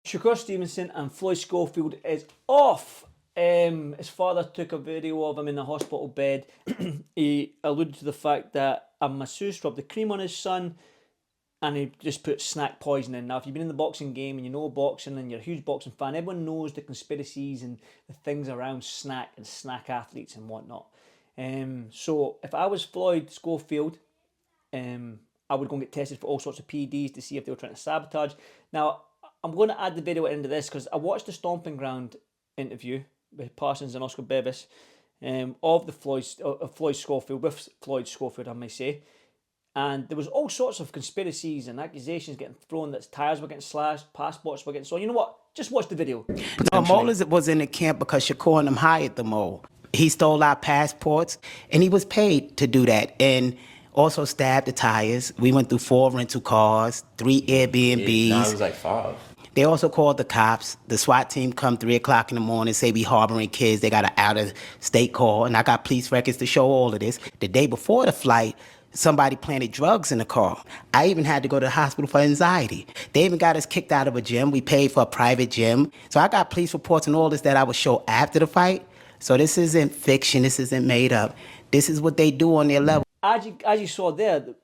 Shakur Stevenson and Floyd Schofield is off. His father took a video of him in the hospital bed. He alluded to the fact that a masseuse rubbed the cream on his son and he just put Snac poisoning. Now, if you've been in the boxing game and you know boxing and you're a huge boxing fan, everyone knows the conspiracies and the things around Snac and Snac athletes and whatnot. So if I was Floyd Schofield, I would go and get tested for all sorts of PEDs to see if they were trying to sabotage. Now, I'm going to add the video into this because I watched the Stomping Ground interview with Parsons and Oscar Bevis of Floyd Schofield, with Floyd Schofield, I may say. And there was all sorts of conspiracies and accusations getting thrown that tires were getting slashed, passports were getting stolen. You know what? Just watch the video. No, Mole was in the camp because Shakur and them hired the Mole. He stole our passports, and he was paid to do that. And also stabbed the tires. We went through 4 rental cars, 3 Airbnbs. Nah, it was like 5. They also called the cops. The SWAT team come 3 o'clock in the morning, say we harboring kids. They got an out-of-state call, and I got police records to show all of this. The day before the flight, somebody planted drugs in the car. I even had to go to the hospital for anxiety. They even got us kicked out of a gym. We paid for a private gym. So I got police reports and all this that I would show after the fight. So this isn't fiction. This isn't made up. This is what they do on their level. As you saw there, the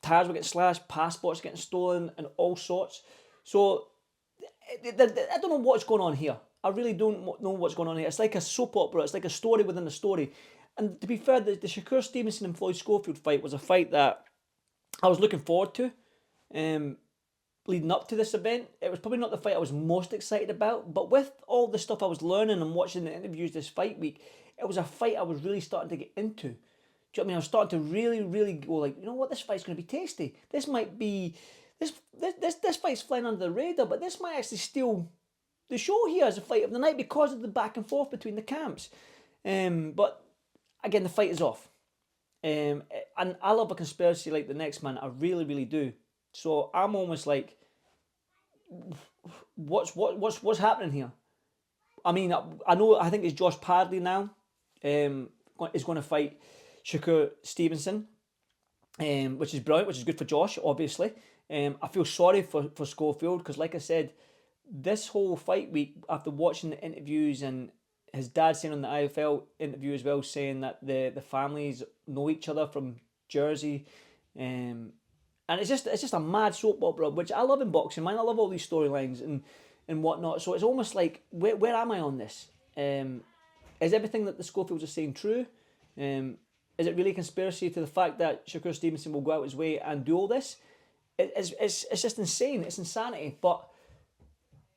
tires were getting slashed, passports getting stolen, and all sorts. So I don't know what's going on here. I really don't know what's going on here. It's like a soap opera. It's like a story within a story. And to be fair, the Shakur Stevenson and Floyd Schofield fight was a fight that I was looking forward to. Leading up to this event, it was probably not the fight I was most excited about. But with all the stuff I was learning and watching the interviews this fight week, it was a fight I was really starting to get into. Do you know what I mean? I was starting to really go like, you know what, this fight's going to be tasty. This might be, this fight's flying under the radar, but this might actually steal the show here as a fight of the night because of the back and forth between the camps. But again, the fight is off. And I love a conspiracy like the next man. I really do. So I'm almost like, what's happening here? I mean, I think it's Josh Padley now. Is going to fight Shakur Stevenson, which is brilliant, which is good for Josh, obviously. I feel sorry for Schofield because, like I said, this whole fight week, after watching the interviews and his dad saying on the IFL interview as well, saying that the families know each other from Jersey, and it's just a mad soap opera, which I love in boxing, man. I love all these storylines and whatnot. So it's almost like, where am I on this? Is everything that the Schofields are saying true? Is it really a conspiracy to the fact that Shakur Stevenson will go out his way and do all this? It's just insane. It's insanity. But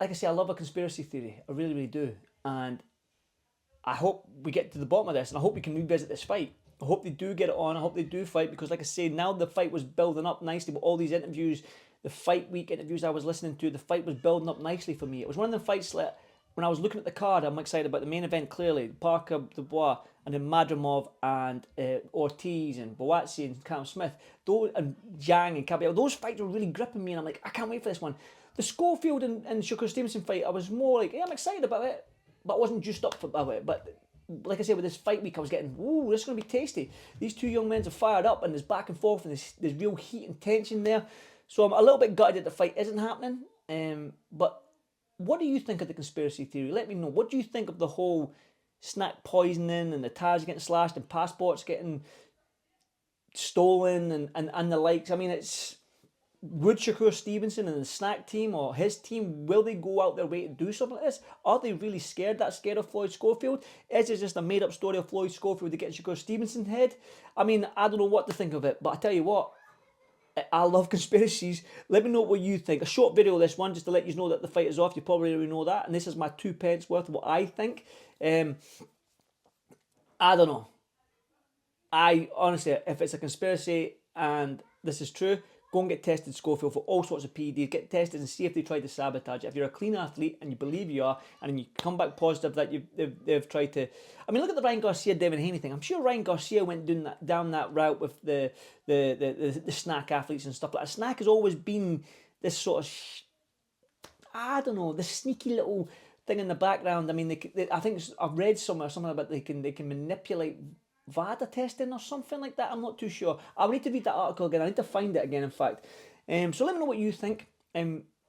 like I say, I love a conspiracy theory. I really do. And I hope we get to the bottom of this, and I hope we can revisit this fight. I hope they do get it on. I hope they do fight, because like I say, now the fight was building up nicely with all these interviews, the fight week interviews I was listening to. The fight was building up nicely for me. It was one of the fights that, when I was looking at the card, I'm excited about the main event, clearly. Parker, Dubois, and then Madrimov, and Ortiz, and Boatsi, and Cam Smith, and Yang, and Caballero. Those fights were really gripping me, and I'm like, I can't wait for this one. The Schofield and Shakur Stevenson fight, I was more like, yeah, I'm excited about it, but I wasn't juiced up about it. But like I said, with this fight week, I was getting, ooh, this is going to be tasty. These two young men are fired up, and there's back and forth, and there's real heat and tension there. So I'm a little bit gutted that the fight isn't happening. But what do you think of the conspiracy theory? Let me know. What do you think of the whole Snac poisoning and the tires getting slashed and passports getting stolen and the likes? I mean, would Shakur Stevenson and the Snac team, or his team, will they go out their way to do something like this? Are they really scared of Floyd Schofield? Is it just a made-up story of Floyd Schofield to get Shakur Stevenson's head? I mean, I don't know what to think of it, but I tell you what, I love conspiracies. Let me know what you think. A short video of this one, just to let you know that the fight is off. You probably already know that. And this is my 2 pence worth of what I think. I don't know. I honestly, if it's a conspiracy and this is true, go and get tested, Schofield, for all sorts of PEDs. Get tested and see if they tried to sabotage it. If you're a clean athlete and you believe you are, and you come back positive that they've tried to... I mean, look at the Ryan Garcia, Devin Haney thing. I'm sure Ryan Garcia went down that route with the Snac athletes and stuff like that. Snac has always been this sort of... I don't know, this sneaky little thing in the background. I mean, I think I've read somewhere something about they can manipulate VADA testing or something like that. I'm not too sure. I'll need to read that article again. I need to find it again, in fact. So let me know what you think.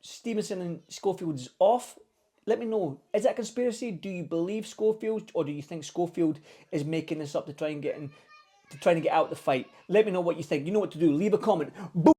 Stevenson and Schofield's off, let me know. Is that a conspiracy? Do you believe Schofield, or do you think Schofield is making this up to try and get out the fight? Let me know what you think. You know what to do. Leave a comment. Boom.